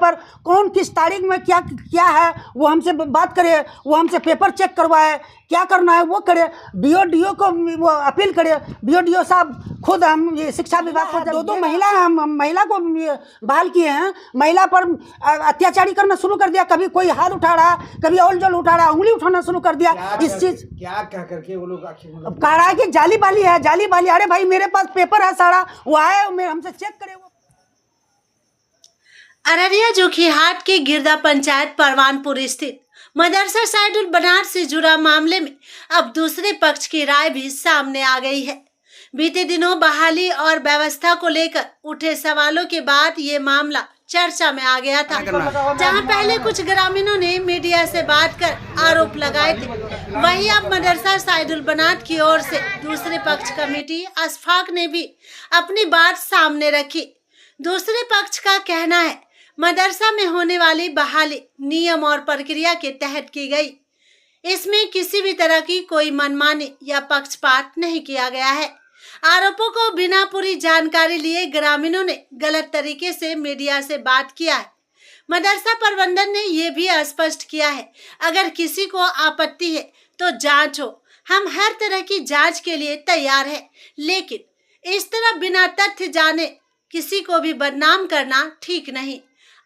पर कौन किस तारीख में क्या क्या है वो हमसे बात करे, वो हमसे पेपर चेक करवाए, क्या करना है वो करे, डीओ को वो अपील करे। डीओ साहब खुद हम ये शिक्षा विभाग को दो महिला को बहाल किए हैं, महिला पर अत्याचारी करना शुरू कर दिया, कभी कोई हाथ उठा रहा, कभी ओल जल उठा रहा, उंगली उठाना शुरू कर दिया। इस चीज क्या कह करके वो लोग कह रहा है कि जाली बाली है, जाली बाली। अरे भाई मेरे पास पेपर है सारा, वो आए हमसे चेक करे। वो अररिया जोखीहाट के गिरदा पंचायत परवानपुर स्थित मदरसा साइदुल बनात से जुड़ा मामले में अब दूसरे पक्ष की राय भी सामने आ गई है। बीते दिनों बहाली और व्यवस्था को लेकर उठे सवालों के बाद ये मामला चर्चा में आ गया था, जहां पहले कुछ ग्रामीणों ने मीडिया से बात कर आरोप लगाए थे। वहीं अब मदरसा साइदुल बनात की ओर से दूसरे पक्ष कमेटी अशफाक ने भी अपनी बात सामने रखी। दूसरे पक्ष का कहना है मदरसा में होने वाली बहाली नियम और प्रक्रिया के तहत की गई, इसमें किसी भी तरह की कोई मनमानी या पक्षपात नहीं किया गया है। आरोपों को बिना पूरी जानकारी लिए ग्रामीणों ने गलत तरीके से मीडिया से बात किया है। मदरसा प्रबंधन ने ये भी स्पष्ट किया है, अगर किसी को आपत्ति है तो जांच हो, हम हर तरह की जांच के लिए तैयार हैं, लेकिन इस तरह बिना तथ्य जाने किसी को भी बदनाम करना ठीक नहीं।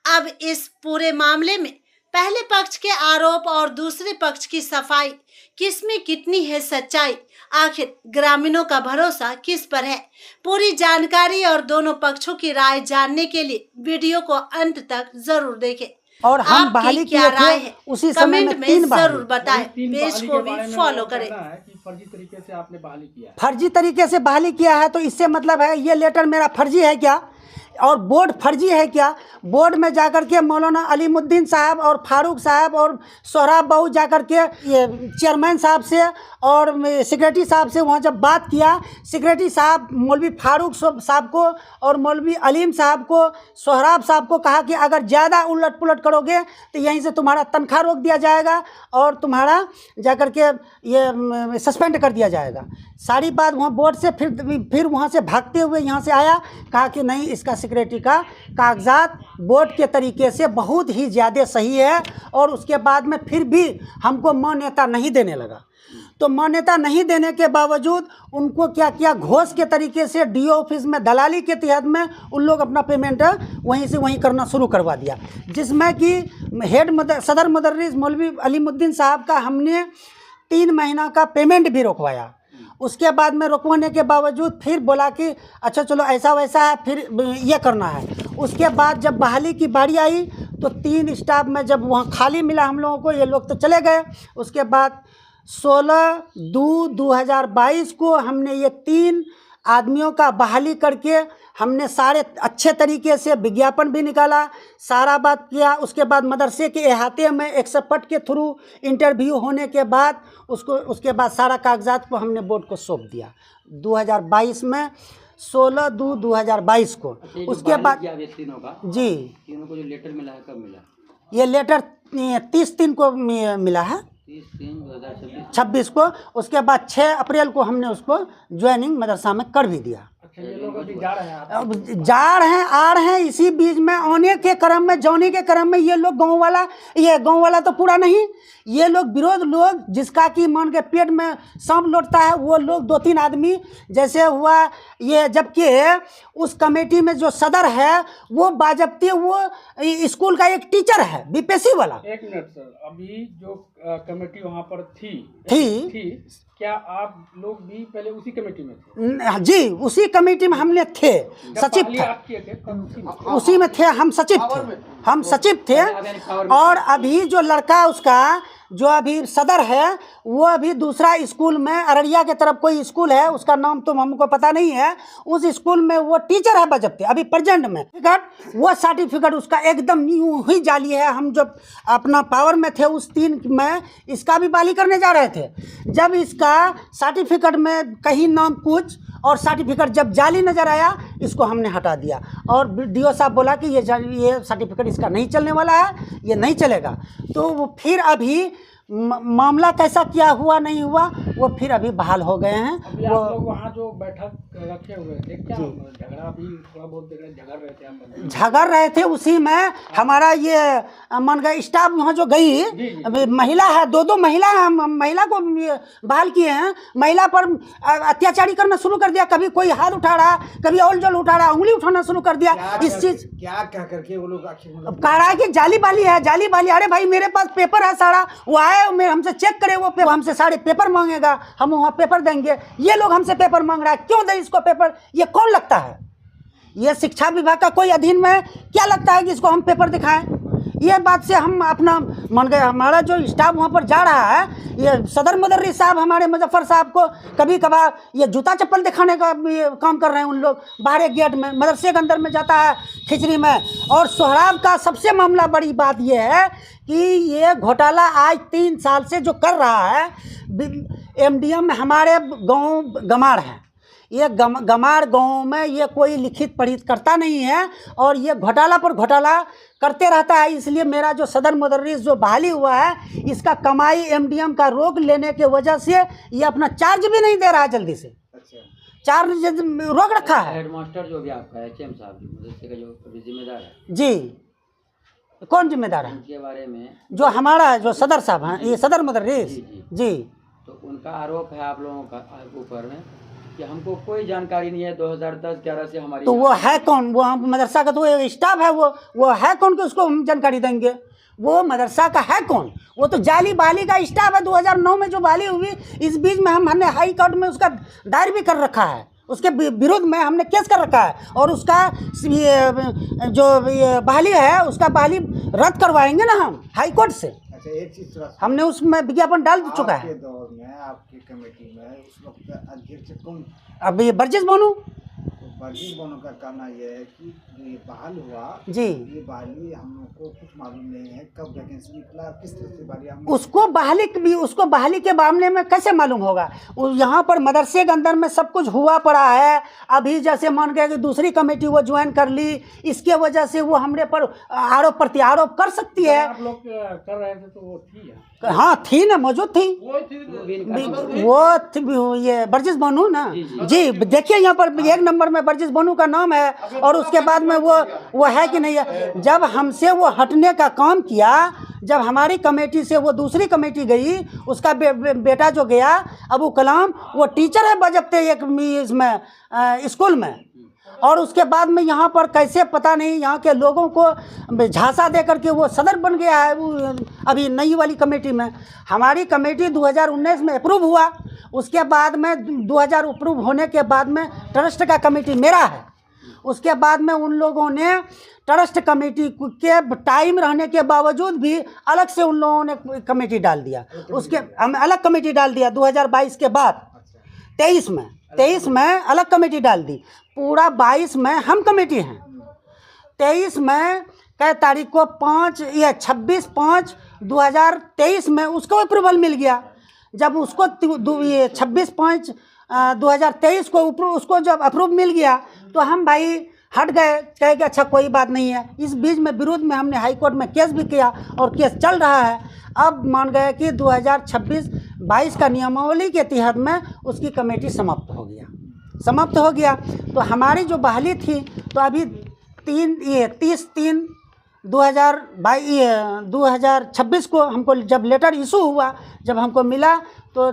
अब इस पूरे मामले में पहले पक्ष के आरोप और दूसरे पक्ष की सफाई, किसमें कितनी है सच्चाई, आखिर ग्रामीणों का भरोसा किस पर है? पूरी जानकारी और दोनों पक्षों की राय जानने के लिए वीडियो को अंत तक जरूर देखें। और हम बहाली क्या राय है उसी समय कमेंट में जरूर बताएं। पेज को भी फॉलो करें। फर्जी तरीके से आपने बहाली किया, फर्जी तरीके से बहाली किया है तो इससे मतलब है ये लेटर मेरा फर्जी है क्या, और बोर्ड फर्जी है क्या? बोर्ड में जाकर के मौलाना अलीमुद्दीन साहब और फारूक साहब और सोहराब बाबू जाकर के ये चेयरमैन साहब से और सेक्रेटरी साहब से वहाँ जब बात किया, सेक्रेटरी साहब मौलवी फारूक साहब को और मौलवी अलीम साहब को, सोहराब साहब को कहा कि अगर ज़्यादा उलट पुलट करोगे तो यहीं से तुम्हारा तनख्वाह रोक दिया जाएगा और तुम्हारा जाकर के ये सस्पेंड कर दिया जाएगा। सारी बात वहाँ बोर्ड से फिर वहाँ से भागते हुए यहाँ से आया, कहा कि नहीं, इसका सेक्रेटरी का कागजात बोर्ड के तरीके से बहुत ही ज़्यादा सही है। और उसके बाद में फिर भी हमको मान्यता नहीं देने लगा। तो मान्यता नहीं देने के बावजूद उनको क्या किया, घोष के तरीके से डीओ ऑफिस में दलाली के तहत में उन लोग अपना पेमेंट वहीं से वहीं करना शुरू करवा दिया, जिसमें कि सदर मुदर्रिस मौलवी अलीमुद्दीन साहब का हमने 3 महीना का पेमेंट भी रोकवाया। उसके बाद में रोकवाने के बावजूद फिर बोला कि अच्छा चलो ऐसा वैसा है, फिर ये करना है। उसके बाद जब बहाली की बारी आई तो 3 स्टाफ में जब वहाँ खाली मिला हम लोगों को, ये लोग तो चले गए। उसके बाद 16/2/2022 को हमने ये 3 आदमियों का बहाली करके हमने सारे अच्छे तरीके से विज्ञापन भी निकाला, सारा बात किया। उसके बाद मदरसे के अहाते में एक्सपर्ट के थ्रू इंटरव्यू होने के बाद उसके बाद सारा कागजात को हमने बोर्ड को सौंप दिया 2022 में, 16/2/2022 को। उसके बाद जी तीनों को जो लेटर मिला है कब मिला? ये लेटर 30 को मिला है, 26 को। उसके बाद 6 अप्रैल को हमने उसको ज्वाइनिंग मदरसा में कर भी दिया। अच्छा, ये लोग अभी जा रहे हैं, जा रहे हैं, आ रहे हैं। इसी बीच में आने के क्रम में, जाने के क्रम में ये लोग गांव वाला तो पूरा नहीं, ये लोग विरोध लोग, जिसका कि मान के पेट में सांप लौटता है, वो लोग 2-3 आदमी जैसे हुआ ये। जबकि उस कमेटी में जो सदर है वो बाजब्ती वो स्कूल का एक टीचर है, बीपीएससी वाला। एक मिनट सर, अभी जो कमेटी वहाँ पर थी क्या आप लोग भी पहले उसी कमेटी में थे? जी, उसी कमेटी में हमने थे, सचिव थे, उसी में थे, हम सचिव थे। और अभी जो लड़का उसका जो अभी सदर है वो अभी दूसरा स्कूल में, अररिया के तरफ कोई स्कूल है, उसका नाम तो हमको पता नहीं है, उस स्कूल में वो टीचर है बजबते अभी प्रेजेंट में। वो सर्टिफिकेट उसका एकदम न्यू ही जाली है। हम जब अपना पावर में थे उस 3 में इसका भी बहाली करने जा रहे थे, जब इसका सर्टिफिकेट में कहीं नाम कुछ और सर्टिफिकेट जब जाली नज़र आया, इसको हमने हटा दिया। और डीओ साहब बोला कि ये सर्टिफिकेट इसका नहीं चलने वाला है, ये नहीं चलेगा। तो वो फिर अभी मामला कैसा क्या हुआ नहीं हुआ वो फिर अभी बहाल हो गए हैं। अभी वो आप लोग वहाँ जो बैठक रखे हुए थे, क्या झगड़ा भी थोड़ा बहुत देख रहे झगड़ रहे थे आप लोग? झगड़ रहे थे, उसी में हमारा ये मन गए स्टाफ वहाँ जो गई, अभी महिला है, दो महिला है, महिला को बहाल किए हैं। महिला पर अत्याचारी करना शुरू कर दिया, कभी कोई हाथ उठा रहा, कभी औल जल उठा रहा, उंगली उठाना शुरू कर दिया। इस चीज क्या कह करके वो लोग कह रहा है कि जाली बाली है, जाली बाली। अरे भाई मेरे पास पेपर है सारा, वो आए हमसे चेक करे, वो पेपर हमसे सारे पेपर मांगेगा, हम वहाँ पेपर देंगे। ये लोग हमसे पेपर मांग रहा है, क्यों दे इसको पेपर? ये कौन लगता है? ये शिक्षा विभाग का कोई अधीन में क्या लगता है कि इसको हम पेपर दिखाएं? ये बात से हम अपना मन गए। हमारा जो स्टाफ वहाँ पर जा रहा है, ये सदर मुदर्रिस साहब हमारे मुजफ्फर साहब को कभी कभार ये जूता चप्पल दिखाने का ये काम कर रहे हैं। उन लोग बाहर एक गेट में मदरसे के अंदर में जाता है खिचड़ी में। और सोहराब का सबसे मामला बड़ी बात ये है कि ये घोटाला आज 3 साल से जो कर रहा है, MDM में हमारे गांव गमाड़ है, ये गमाड़ गांव में ये कोई लिखित पढ़ित करता नहीं है और ये घोटाला पर घोटाला करते रहता है। इसलिए मेरा जो सदर मुदर्रिस जो बहाली हुआ है, इसका कमाई MDM का रोक लेने के वजह से ये अपना चार्ज भी नहीं दे रहा है जल्दी से। चार्ज रोक रखा है। हेडमास्टर जो भी आपका HM साहब मदरसे का जो जिम्मेदार है जी, कौन जिम्मेदार है? उनके बारे में जो हमारा जो सदर साहब हैं, ये सदर मुदर्रिस जी। तो उनका आरोप है आप लोगों का ऊपर में कि हमको कोई जानकारी नहीं है 2010-11 से हमारी। तो वो है कौन? वो मदरसा का तो स्टाफ है, वो है कौन कि उसको हम जानकारी देंगे? वो मदरसा का है कौन? वो तो जाली बाली का स्टाफ है। 2009 में जो बाली हुई, इस बीच में हमने हाई कोर्ट में उसका दायर भी कर रखा है, उसके विरुद्ध में हमने केस कर रखा है। और उसका ये जो ये बहाली है, उसका बहाली रद्द करवाएंगे ना हम हाई कोर्ट से। अच्छा, एक चीज हमने उसमें विज्ञापन डाल चुका है। आपके दौर में आपकी कमेटी में उस वक्त अध्यक्ष कौन? अब ये बर्जिस बोनू वर्गीज बोनो का कहना यह है कि ये बहाल हुआ जी, ये बहाली हम लोग को कुछ मालूम नहीं है, कब वैकेंसी निकला, किस तरह से बहाली हम उसको बहाली के मामले में कैसे मालूम होगा? यहाँ पर मदरसे के अंदर में सब कुछ हुआ पड़ा है। अभी जैसे मान गए कि दूसरी कमेटी वो ज्वाइन कर ली, इसके वजह से वो हमरे पर आरोप प्रत्यारोप कर सकती है। आप लोग कर रहे थे तो वो थी हाँ थी ना, मौजूद थी ये बर्जिस बोनू ना जी। देखिए यहाँ पर 1 नंबर में बर्जिस बोनू का नाम है, और उसके बाद में वो है कि नहीं है। जब हमसे वो हटने का काम किया, जब हमारी कमेटी से वो दूसरी कमेटी गई, उसका बेटा जो गया अबू कलाम, वो टीचर है बजबते एक इसमें स्कूल में। और उसके बाद में यहाँ पर कैसे पता नहीं यहाँ के लोगों को झांसा दे करके वो सदर बन गया है। वो अभी नई वाली कमेटी में, हमारी कमेटी 2019 में अप्रूव हुआ। उसके बाद में 2000 अप्रूव होने के बाद में ट्रस्ट का कमेटी मेरा है। उसके बाद में उन लोगों ने ट्रस्ट कमेटी के टाइम रहने के बावजूद भी अलग से उन लोगों ने कमेटी डाल दिया। उसके हम अलग कमेटी डाल दिया 2022 के बाद। 23 में अलग कमेटी डाल दी। पूरा 22 में हम कमेटी हैं। 23 में कै तारीख को 26/5/2023 में उसको अप्रूवल मिल गया। जब उसको 26/5/2023 को उसको जब अप्रूव मिल गया तो हम भाई हट गए, कहे कि अच्छा कोई बात नहीं है। इस बीच में विरोध में हमने हाई कोर्ट में केस भी किया और केस चल रहा है। अब मान गए कि 2026-22 का नियमावली के तहत में उसकी कमेटी समाप्त हो गया। तो हमारी जो बहाली थी तो अभी 30/3/2026 को हमको जब लेटर इशू हुआ, जब हमको मिला तो